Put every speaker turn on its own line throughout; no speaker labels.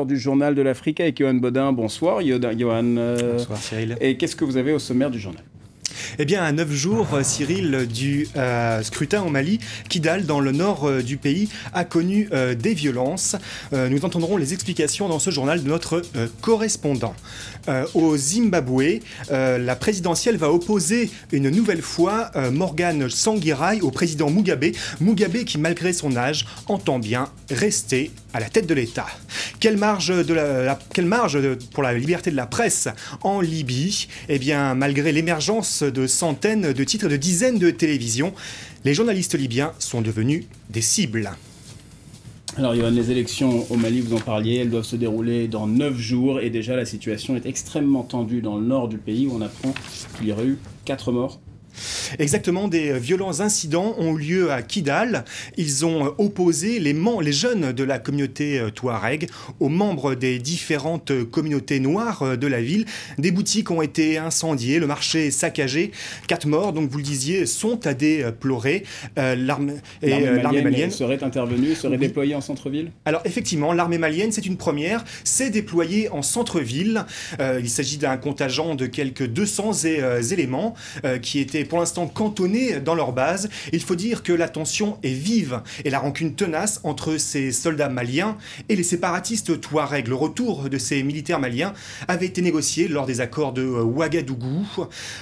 Du journal de l'Afrique avec Johan Baudin. Bonsoir Johan.
Bonsoir Cyril.
Et qu'est-ce que vous avez au sommaire du journal ?
Eh bien, à 9 jours, Cyril, du scrutin au Mali, Kidal, dans le nord du pays, a connu des violences. Nous entendrons les explications dans ce journal de notre correspondant. Au Zimbabwe, la présidentielle va opposer une nouvelle fois Morgan Tsvangirai au président Mugabe. Mugabe qui, malgré son âge, entend bien rester à la tête de l'État. Quelle marge pour la liberté de la presse en Libye ? Eh bien, malgré l'émergence de centaines de titres, de dizaines de télévisions, les journalistes libyens sont devenus des cibles.
Alors Johan, les élections au Mali, vous en parliez, elles doivent se dérouler dans 9 jours et déjà la situation est extrêmement tendue dans le nord du pays où on apprend qu'il y aurait eu 4 morts.
Exactement, des violents incidents ont eu lieu à Kidal. Ils ont opposé les jeunes de la communauté Touareg aux membres des différentes communautés noires de la ville. Des boutiques ont été incendiées, le marché saccagé. 4 morts, donc vous le disiez, sont à déplorer. L'armée malienne
serait intervenue, serait déployée en centre-ville ?
Alors effectivement, l'armée malienne, c'est une première, s'est déployée en centre-ville. Il s'agit d'un contingent de quelques 200 éléments qui étaient pour l'instant cantonnés dans leur base. Il faut dire que la tension est vive et la rancune tenace entre ces soldats maliens et les séparatistes touaregs. Le retour de ces militaires maliens avait été négocié lors des accords de Ouagadougou.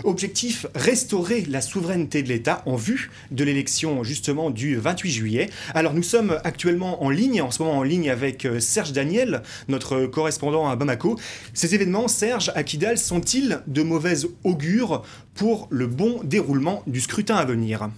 Objectif, restaurer la souveraineté de l'État en vue de l'élection justement du 28 juillet. Alors nous sommes actuellement en ce moment en ligne avec Serge Daniel, notre correspondant à Bamako. Ces événements, Serge, à Kidal, sont-ils de mauvais augure pour le bon déroulement du scrutin à venir ?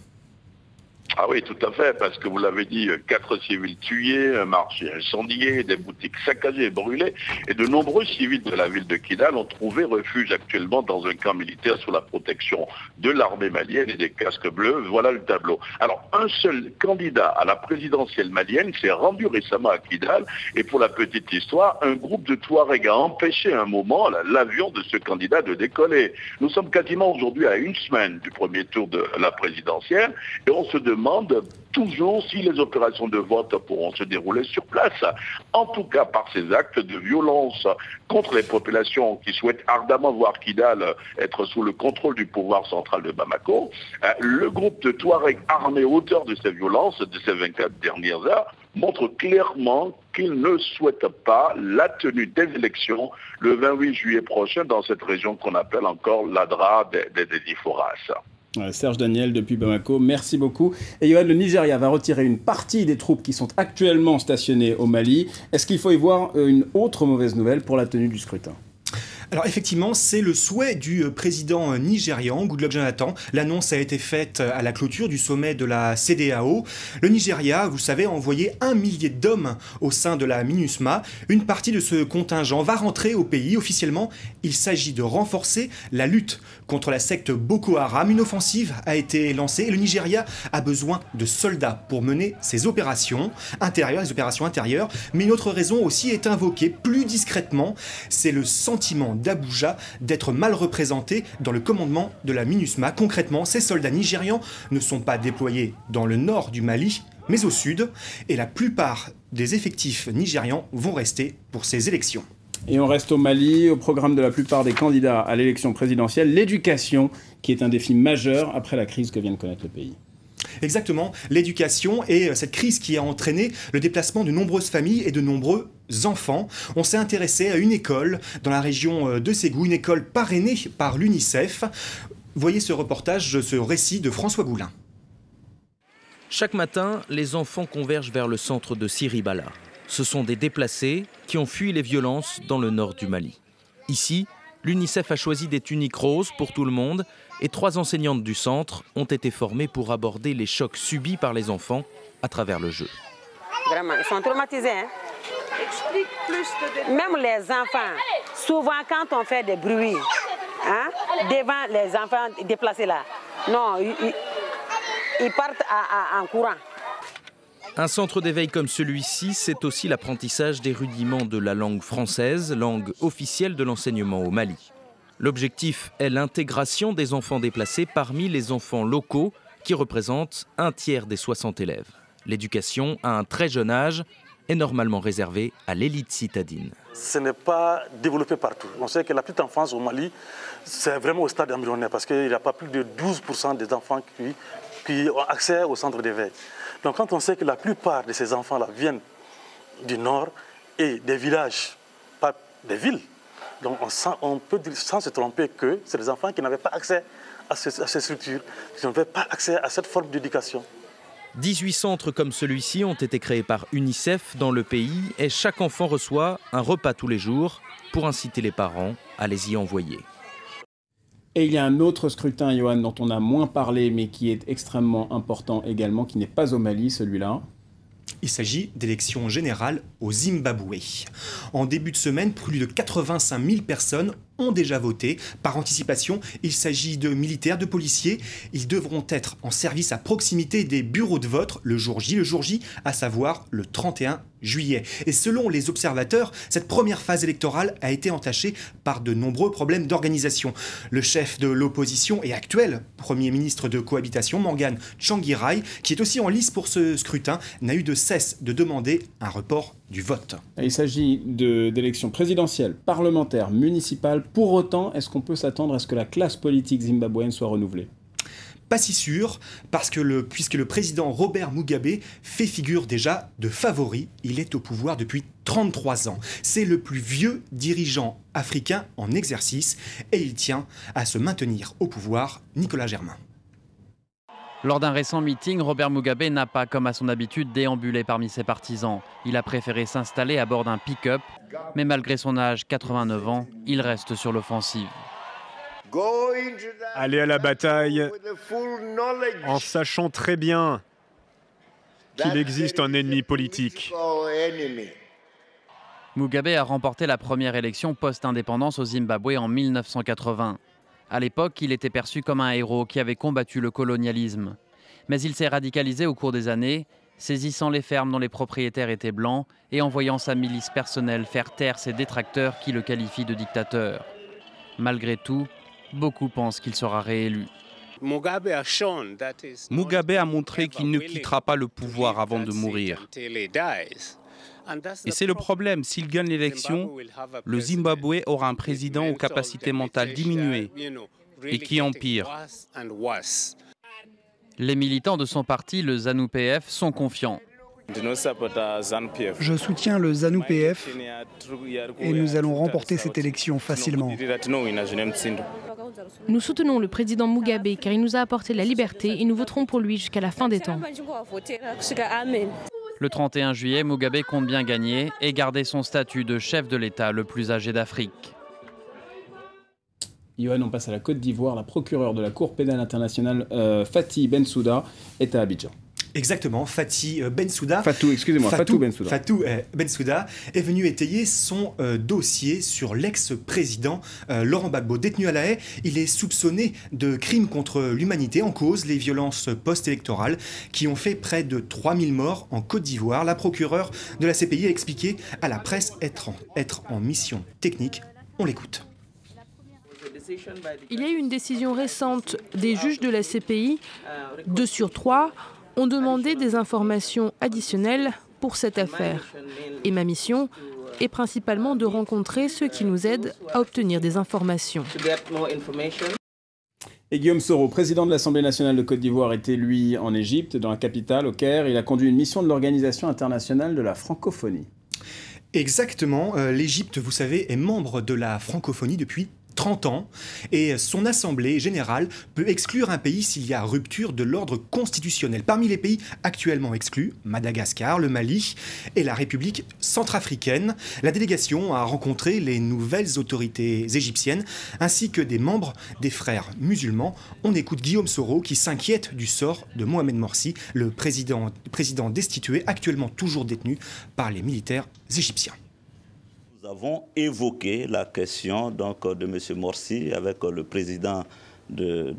Ah oui, tout à fait, parce que vous l'avez dit, 4 civils tués, un marché incendié, des boutiques saccagées et brûlées, et de nombreux civils de la ville de Kidal ont trouvé refuge actuellement dans un camp militaire sous la protection de l'armée malienne et des casques bleus. Voilà le tableau. Alors, un seul candidat à la présidentielle malienne s'est rendu récemment à Kidal, et pour la petite histoire, un groupe de Touaregs a empêché un moment l'avion de ce candidat de décoller. Nous sommes quasiment aujourd'hui à 1 semaine du premier tour de la présidentielle, et on se demande toujours si les opérations de vote pourront se dérouler sur place. En tout cas, par ces actes de violence contre les populations qui souhaitent ardemment voir Kidal être sous le contrôle du pouvoir central de Bamako, le groupe de Touaregs armés auteur de ces violences de ces 24 dernières heures montre clairement qu'il ne souhaite pas la tenue des élections le 28 juillet prochain dans cette région qu'on appelle encore l'Adra des Iforas.
Serge Daniel depuis Bamako, merci beaucoup. Et Johan, le Nigeria va retirer une partie des troupes qui sont actuellement stationnées au Mali. Est-ce qu'il faut y voir une autre mauvaise nouvelle pour la tenue du scrutin ?
Alors effectivement, c'est le souhait du président nigérian, Goodluck Jonathan. L'annonce a été faite à la clôture du sommet de la CEDEAO. Le Nigeria, vous savez, a envoyé 1 millier d'hommes au sein de la MINUSMA. Une partie de ce contingent va rentrer au pays. Officiellement, il s'agit de renforcer la lutte contre la secte Boko Haram. Une offensive a été lancée et le Nigeria a besoin de soldats pour mener ses opérations intérieures, les opérations intérieures. Mais une autre raison aussi est invoquée plus discrètement, c'est le sentiment d'Abuja d'être mal représenté dans le commandement de la MINUSMA. Concrètement, ces soldats nigérians ne sont pas déployés dans le nord du Mali, mais au sud, et la plupart des effectifs nigérians vont rester pour ces élections.
Et on reste au Mali, au programme de la plupart des candidats à l'élection présidentielle, l'éducation, qui est un défi majeur après la crise que vient de connaître le pays.
Exactement, l'éducation et cette crise qui a entraîné le déplacement de nombreuses familles et de nombreux enfants. On s'est intéressé à une école dans la région de Ségou, une école parrainée par l'UNICEF. Voyez ce reportage, ce récit de François Goulin.
Chaque matin, les enfants convergent vers le centre de Siribala. Ce sont des déplacés qui ont fui les violences dans le nord du Mali. Ici, l'UNICEF a choisi des tuniques roses pour tout le monde et 3 enseignantes du centre ont été formées pour aborder les chocs subis par les enfants à travers le jeu.
Vraiment, ils sont traumatisés. Hein? Explique plus. Même les enfants, souvent quand on fait des bruits, hein, devant les enfants déplacés là, non, ils partent en courant.
Un centre d'éveil comme celui-ci, c'est aussi l'apprentissage des rudiments de la langue française, langue officielle de l'enseignement au Mali. L'objectif est l'intégration des enfants déplacés parmi les enfants locaux qui représentent 1/3 des 60 élèves. L'éducation à un très jeune âge est normalement réservé à l'élite citadine.
Ce n'est pas développé partout. On sait que la petite enfance au Mali, c'est vraiment au stade embryonnaire parce qu'il n'y a pas plus de 12% des enfants qui ont accès au centre d'éveil. Donc quand on sait que la plupart de ces enfants-là viennent du nord et des villages, pas des villes, donc on peut dire sans se tromper que c'est des enfants qui n'avaient pas accès à ces structures, qui n'avaient pas accès à cette forme d'éducation.
18 centres comme celui-ci ont été créés par UNICEF dans le pays et chaque enfant reçoit un repas tous les jours pour inciter les parents à les y envoyer.
Et il y a un autre scrutin, Johan, dont on a moins parlé, mais qui est extrêmement important également, qui n'est pas au Mali, celui-là.
Il s'agit d'élections générales au Zimbabwe. En début de semaine, plus de 85 000 personnes ont déjà voté. Par anticipation, il s'agit de militaires, de policiers. Ils devront être en service à proximité des bureaux de vote le jour J, à savoir le 31 juillet. Et selon les observateurs, cette première phase électorale a été entachée par de nombreux problèmes d'organisation. Le chef de l'opposition et actuel Premier ministre de cohabitation, Morgan Tsvangirai, qui est aussi en lice pour ce scrutin, n'a eu de cesse de demander un report du vote.
Il s'agit d'élections présidentielles, parlementaires, municipales. Pour autant, est-ce qu'on peut s'attendre à ce que la classe politique zimbabwéenne soit renouvelée ?
Pas si sûr, puisque le président Robert Mugabe fait figure déjà de favori. Il est au pouvoir depuis 33 ans. C'est le plus vieux dirigeant africain en exercice et il tient à se maintenir au pouvoir. Nicolas Germain.
Lors d'un récent meeting, Robert Mugabe n'a pas, comme à son habitude, déambulé parmi ses partisans. Il a préféré s'installer à bord d'un pick-up, mais malgré son âge, 89 ans, il reste sur l'offensive.
Aller à la bataille en sachant très bien qu'il existe un ennemi politique.
Mugabe a remporté la première élection post-indépendance au Zimbabwe en 1980. À l'époque, il était perçu comme un héros qui avait combattu le colonialisme. Mais il s'est radicalisé au cours des années, saisissant les fermes dont les propriétaires étaient blancs et envoyant sa milice personnelle faire taire ses détracteurs qui le qualifient de dictateur. Malgré tout, beaucoup pensent qu'il sera réélu.
Mugabe a montré qu'il ne quittera pas le pouvoir avant de mourir. Et c'est le problème, s'il gagne l'élection, le Zimbabwe aura un président aux capacités mentales diminuées et qui empire.
Les militants de son parti, le ZANU-PF, sont confiants.
Je soutiens le ZANU-PF et nous allons remporter cette élection facilement.
Nous soutenons le président Mugabe car il nous a apporté la liberté et nous voterons pour lui jusqu'à la fin des temps.
Le 31 juillet, Mugabe compte bien gagner et garder son statut de chef de l'État le plus âgé d'Afrique.
Johan, on passe à la Côte d'Ivoire. La procureure de la Cour pénale internationale, Fatou Bensouda, est à Abidjan.
Exactement, Fatou Bensouda.
Fatou Bensouda.
Fatou Bensouda est venu étayer son dossier sur l'ex-président Laurent Gbagbo. Détenu à La Haye, il est soupçonné de crimes contre l'humanité. En cause, les violences post-électorales qui ont fait près de 3000 morts en Côte d'Ivoire. La procureure de la CPI a expliqué à la presse être en mission technique. On l'écoute.
Il y a eu une décision récente des juges de la CPI. 2 sur 3 ont demandé des informations additionnelles pour cette affaire. Et ma mission est principalement de rencontrer ceux qui nous aident à obtenir des informations.
Et Guillaume Soro, président de l'Assemblée nationale de Côte d'Ivoire, était lui en Égypte, dans la capitale, au Caire. Il a conduit une mission de l'Organisation internationale de la francophonie.
Exactement. L'Égypte, vous savez, est membre de la francophonie depuis 30 ans et son assemblée générale peut exclure un pays s'il y a rupture de l'ordre constitutionnel. Parmi les pays actuellement exclus, Madagascar, le Mali et la République centrafricaine. La délégation a rencontré les nouvelles autorités égyptiennes ainsi que des membres des frères musulmans. On écoute Guillaume Soro qui s'inquiète du sort de Mohamed Morsi, le président destitué, actuellement toujours détenu par les militaires égyptiens.
Nous avons évoqué la question donc, de M. Morsi avec le président de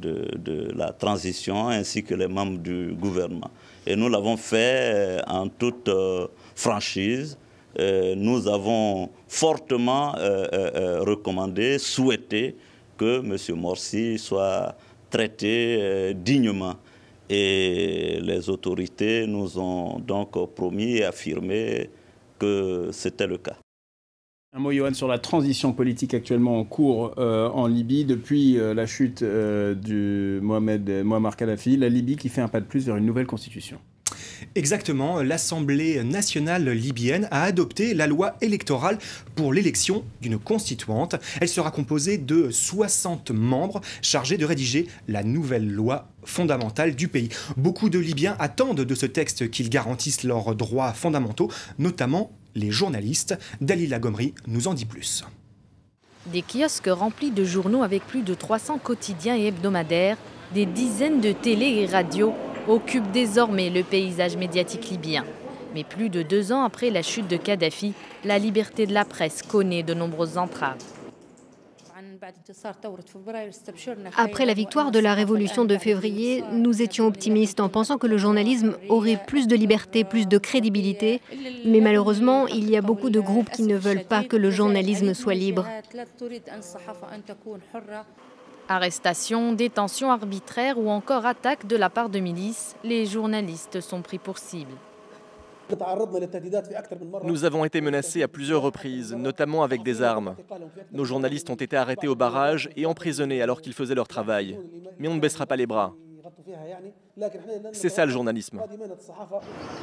la transition ainsi que les membres du gouvernement. Et nous l'avons fait en toute franchise. Nous avons fortement recommandé, souhaité que M. Morsi soit traité dignement. Et les autorités nous ont donc promis et affirmé que c'était le cas.
Un mot, Yohann, sur la transition politique actuellement en cours en Libye. Depuis la chute du Muammar Kadhafi, la Libye qui fait un pas de plus vers une nouvelle constitution.
Exactement, l'Assemblée nationale libyenne a adopté la loi électorale pour l'élection d'une constituante. Elle sera composée de 60 membres chargés de rédiger la nouvelle loi fondamentale du pays. Beaucoup de Libyens attendent de ce texte qu'il garantisse leurs droits fondamentaux, notamment les journalistes. Dalila Gomri nous en dit plus.
Des kiosques remplis de journaux avec plus de 300 quotidiens et hebdomadaires, des dizaines de télé et radios occupent désormais le paysage médiatique libyen. Mais plus de 2 ans après la chute de Kadhafi, la liberté de la presse connaît de nombreuses entraves.
Après la victoire de la révolution de février, nous étions optimistes en pensant que le journalisme aurait plus de liberté, plus de crédibilité. Mais malheureusement, il y a beaucoup de groupes qui ne veulent pas que le journalisme soit libre.
Arrestations, détentions arbitraires ou encore attaques de la part de milices, les journalistes sont pris pour cible.
Nous avons été menacés à plusieurs reprises, notamment avec des armes. Nos journalistes ont été arrêtés au barrage et emprisonnés alors qu'ils faisaient leur travail. Mais on ne baissera pas les bras. C'est ça le journalisme.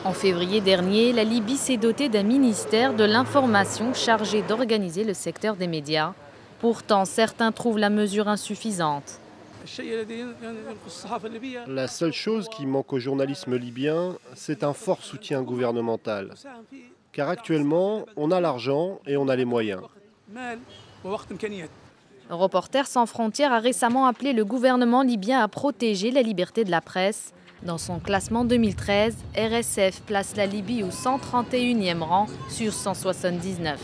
En février dernier, la Libye s'est dotée d'un ministère de l'information chargé d'organiser le secteur des médias. Pourtant, certains trouvent la mesure insuffisante.
La seule chose qui manque au journalisme libyen, c'est un fort soutien gouvernemental. Car actuellement, on a l'argent et on a les moyens.
Reporters sans frontières a récemment appelé le gouvernement libyen à protéger la liberté de la presse. Dans son classement 2013, RSF place la Libye au 131e rang sur 179.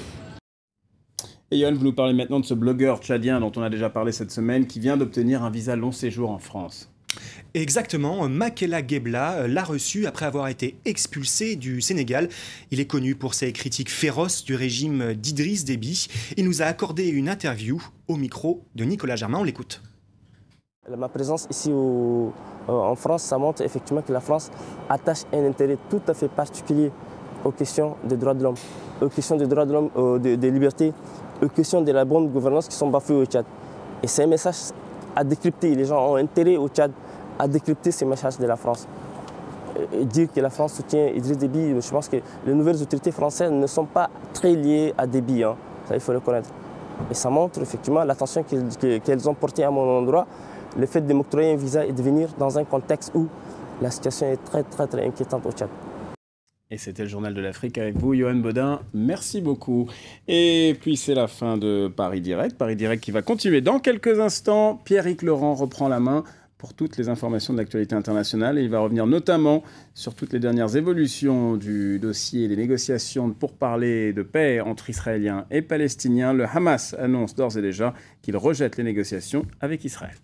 Et Yohann, vous nous parlez maintenant de ce blogueur tchadien dont on a déjà parlé cette semaine, qui vient d'obtenir un visa long séjour en France.
Exactement, Makela Gebla l'a reçu après avoir été expulsé du Sénégal. Il est connu pour ses critiques féroces du régime d'Idriss Déby. Il nous a accordé une interview au micro de Nicolas Germain, on l'écoute.
Ma présence ici en France, ça montre effectivement que la France attache un intérêt tout à fait particulier aux questions des droits de l'homme, aux questions des droits de l'homme, des libertés, aux questions de la bonne gouvernance qui sont bafouées au Tchad. Et c'est un message à décrypter. Les gens ont intérêt au Tchad à décrypter ces messages de la France. Et dire que la France soutient Idriss Déby, je pense que les nouvelles autorités françaises ne sont pas très liées à Déby, hein. Ça il faut le connaître. Et ça montre effectivement l'attention qu'elles ont portée à mon endroit, le fait de m'octroyer un visa et de venir dans un contexte où la situation est très inquiétante au Tchad.
Et c'était le Journal de l'Afrique avec vous, Yohann Bodin. Merci beaucoup. Et puis c'est la fin de Paris Direct. Paris Direct qui va continuer dans quelques instants. Pierrick Laurent reprend la main pour toutes les informations de l'actualité internationale. Et il va revenir notamment sur toutes les dernières évolutions du dossier des négociations pour parler de paix entre Israéliens et Palestiniens. Le Hamas annonce d'ores et déjà qu'il rejette les négociations avec Israël.